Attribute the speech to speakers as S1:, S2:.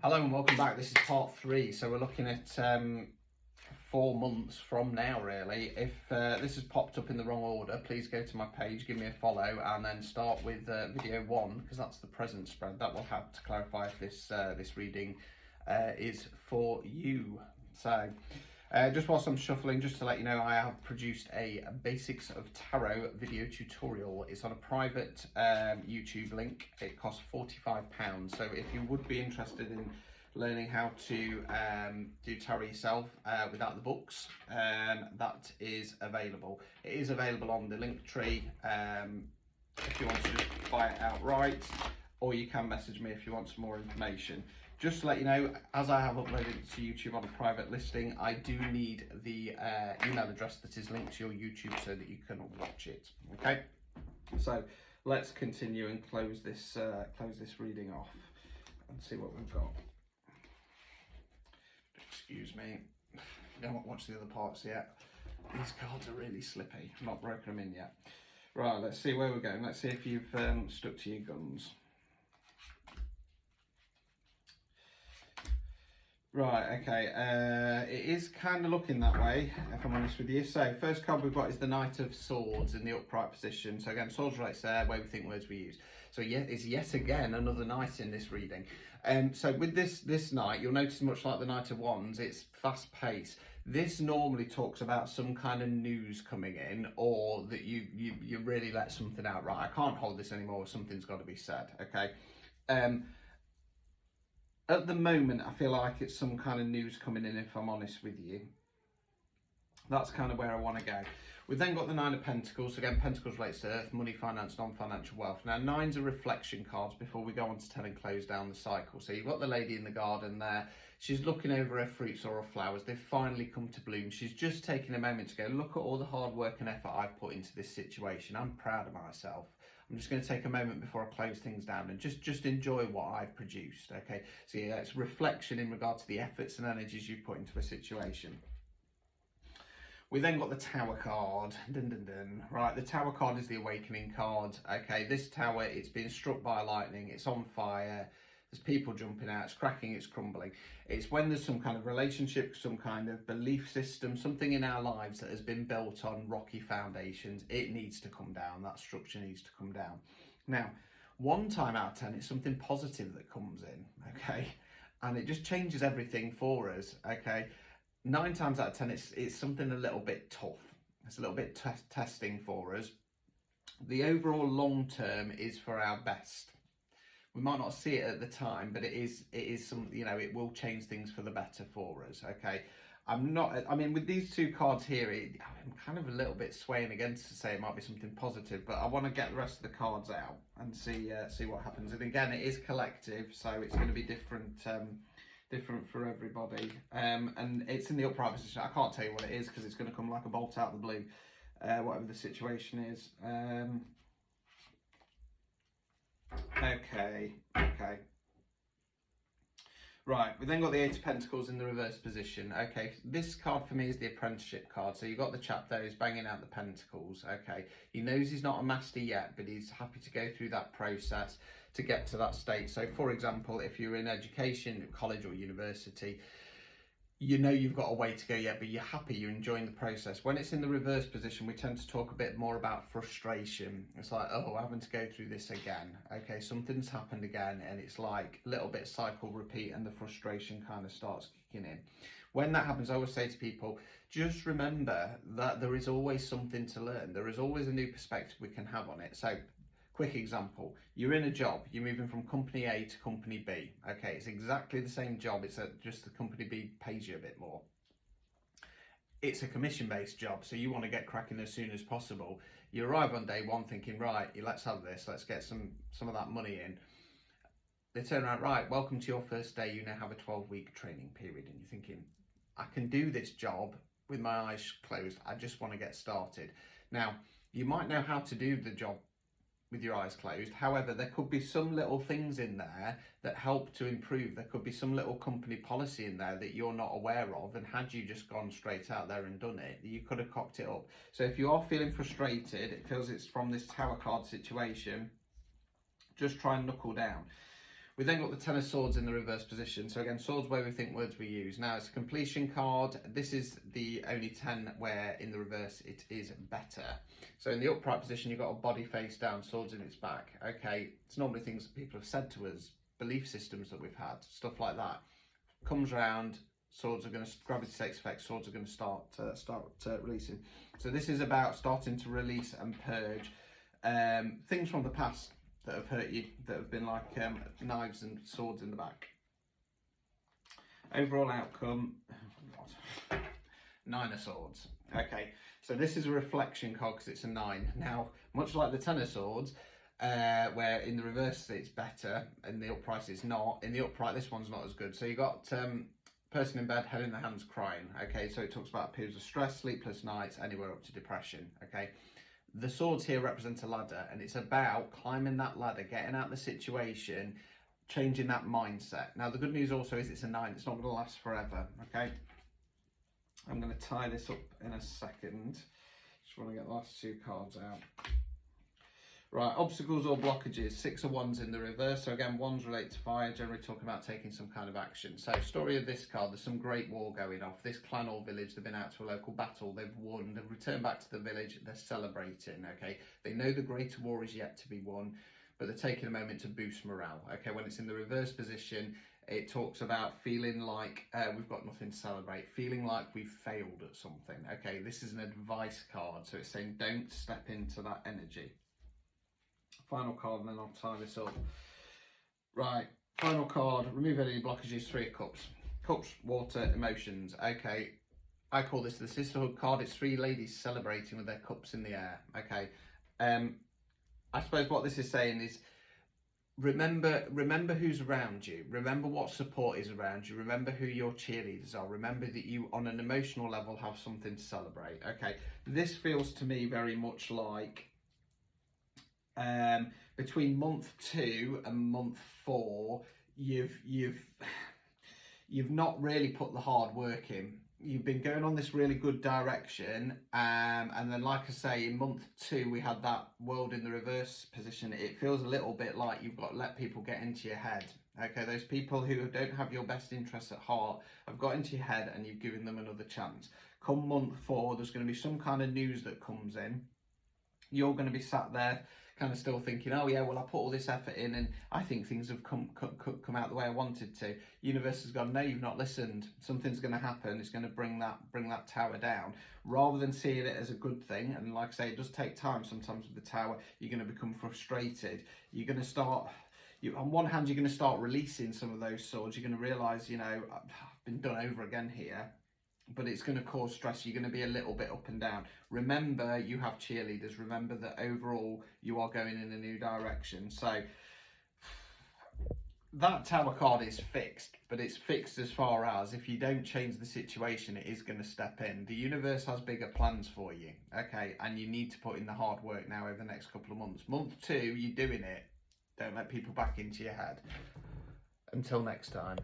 S1: Hello and welcome back. This is part 3. So we're looking at 4 months from now, really. If this has popped up in the wrong order, please go to my page, give me a follow, and then start with video 1, because that's the present spread. That will help to clarify if this reading is for you. So just whilst I'm shuffling, just to let you know, I have produced a Basics of Tarot video tutorial. It's on a private YouTube link. It costs £45. So if you would be interested in learning how to do tarot yourself without the books, that is available. It is available on the link tree if you want to just buy it outright, or you can message me if you want some more information. Just to let you know, as I have uploaded it to YouTube on a private listing, I do need the email address that is linked to your YouTube so that you can watch it. Okay, so let's continue and close this reading off and see what we've got. Excuse me, I don't watch the other parts yet. These cards are really slippy. I've not broken them in yet. Right, let's see where we're going. Let's see if you've stuck to your guns. Right, okay, it is kind of looking that way, if I'm honest with you. So, first card we've got is the Knight of Swords in the upright position. So again, swords relates there, way we think, words we use. So yeah, it's yet again another knight in this reading. So with this knight, you'll notice much like the Knight of Wands, it's fast paced. This normally talks about some kind of news coming in, or that you really let something out. Right, I can't hold this anymore, something's got to be said, okay? At the moment, I feel like it's some kind of news coming in, if I'm honest with you. That's kind of where I want to go. We've then got the Nine of Pentacles. Again, Pentacles relates to earth, money, finance, non-financial wealth. Now, nines are reflection cards before we go on to tell and close down the cycle. So you've got the lady in the garden there. She's looking over her fruits or her flowers. They've finally come to bloom. She's just taking a moment to go, look at all the hard work and effort I've put into this situation. I'm proud of myself. I'm just going to take a moment before I close things down and just enjoy what I've produced, okay? So yeah, it's reflection in regard to the efforts and energies you've put into a situation. We then got the Tower card. Dun, dun, dun. Right, the Tower card is the Awakening card, okay? This tower, it's been struck by lightning, it's on fire, there's people jumping out, it's cracking, it's crumbling. It's when there's some kind of relationship, some kind of belief system, something in our lives that has been built on rocky foundations. It needs to come down. That structure needs to come down. Now, 1 time out of 10, it's something positive that comes in, okay? And it just changes everything for us, okay? 9 times out of 10, it's something a little bit tough. It's a little bit testing for us. The overall long term is for our best. We might not see it at the time, but it is some, you know, it will change things for the better for us, okay? I mean, with these 2 cards here, I'm kind of a little bit swaying against to say it might be something positive, but I want to get the rest of the cards out and see what happens. And again, it is collective, so it's going to be different for everybody. And it's in the upright position. I can't tell you what it is because it's going to come like a bolt out of the blue, whatever the situation is. Okay. Right, we then got the Eight of Pentacles in the reverse position. Okay, this card for me is the apprenticeship card. So you've got the chap there who's banging out the pentacles. Okay, he knows he's not a master yet, but he's happy to go through that process to get to that state. So for example, if you're in education, college or university, you know you've got a way to go yet, but you're happy, you're enjoying the process. When it's in the reverse position, we tend to talk a bit more about frustration. It's like, oh, having to go through this again. Okay, something's happened again, and it's like a little bit cycle repeat, and the frustration kind of starts kicking in. When that happens, I always say to people, just remember that there is always something to learn. There is always a new perspective we can have on it. So, quick example, you're in a job, you're moving from company A to company B. Okay, it's exactly the same job, it's just the company B pays you a bit more. It's a commission-based job, so you want to get cracking as soon as possible. You arrive on day 1 thinking, right, let's have this, let's get some of that money in. They turn around, right, welcome to your first day, you now have a 12-week training period, and you're thinking, I can do this job with my eyes closed, I just want to get started. Now, you might know how to do the job with your eyes closed. However, there could be some little things in there that help to improve. There could be some little company policy in there that you're not aware of, and had you just gone straight out there and done it, you could have cocked it up. So if you are feeling frustrated, it feels it's from this Tower card situation, just try and knuckle down. We then got the Ten of Swords in the reverse position. So again, swords where we think, words we use. Now it's a completion card. This is the only 10 where in the reverse it is better. So in the upright position, you've got a body face down, swords in its back. Okay, it's normally things that people have said to us, belief systems that we've had, stuff like that. Comes round, swords are going to, gravity takes effect, swords are going to start releasing. So this is about starting to release and purge things from the past that have hurt you, that have been like knives and swords in the back. Overall outcome, Nine of Swords. Okay, so this is a reflection card because it's a 9. Now, much like the Ten of Swords, where in the reverse it's better and the upright it's not. In the upright, this one's not as good. So you got person in bed, head in the hands, crying. Okay, so it talks about periods of stress, sleepless nights, anywhere up to depression. Okay. The swords here represent a ladder, and it's about climbing that ladder, getting out of the situation, changing that mindset. Now, the good news also is it's a 9. It's not going to last forever, okay? I'm going to tie this up in a second. Just want to get the last 2 cards out. Right, obstacles or blockages. 6 of Wands in the reverse. So again, Wands relate to fire, generally talking about taking some kind of action. So story of this card, there's some great war going off. This clan or village, they've been out to a local battle, they've won, they've returned back to the village, they're celebrating, okay? They know the greater war is yet to be won, but they're taking a moment to boost morale, okay? When it's in the reverse position, it talks about feeling like we've got nothing to celebrate, feeling like we've failed at something, okay? This is an advice card, so it's saying don't step into that energy. Final card, and then I'll tie this up. Right, final card, remove any blockages, 3 of Cups. Cups, water, emotions. Okay, I call this the sisterhood card. It's 3 ladies celebrating with their cups in the air. Okay, I suppose what this is saying is remember who's around you. Remember what support is around you. Remember who your cheerleaders are. Remember that you, on an emotional level, have something to celebrate. Okay, this feels to me very much like between month 2 and month 4, you've not really put the hard work in. You've been going on this really good direction, and then, like I say, in month 2 we had that world in the reverse position. It feels a little bit like you've got to let people get into your head. Okay, those people who don't have your best interests at heart have got into your head, and you've given them another chance. Come month 4, there's going to be some kind of news that comes in. You're going to be sat there kind of still thinking, oh yeah, well, I put all this effort in and I think things have come out the way I wanted to. Universe has gone, no, you've not listened. Something's going to happen. It's going to bring that tower down. Rather than seeing it as a good thing, and like I say, it does take time sometimes with the tower, you're going to become frustrated. You're going to start, on one hand, you're going to start releasing some of those swords. You're going to realise, you know, I've been done over again here. But it's going to cause stress. You're going to be a little bit up and down. Remember, you have cheerleaders. Remember that overall you are going in a new direction. So that tower card is fixed, but it's fixed as far as if you don't change the situation, it is going to step in. The universe has bigger plans for you, okay? And you need to put in the hard work now over the next couple of months. Month 2, you're doing it. Don't let people back into your head. Until next time.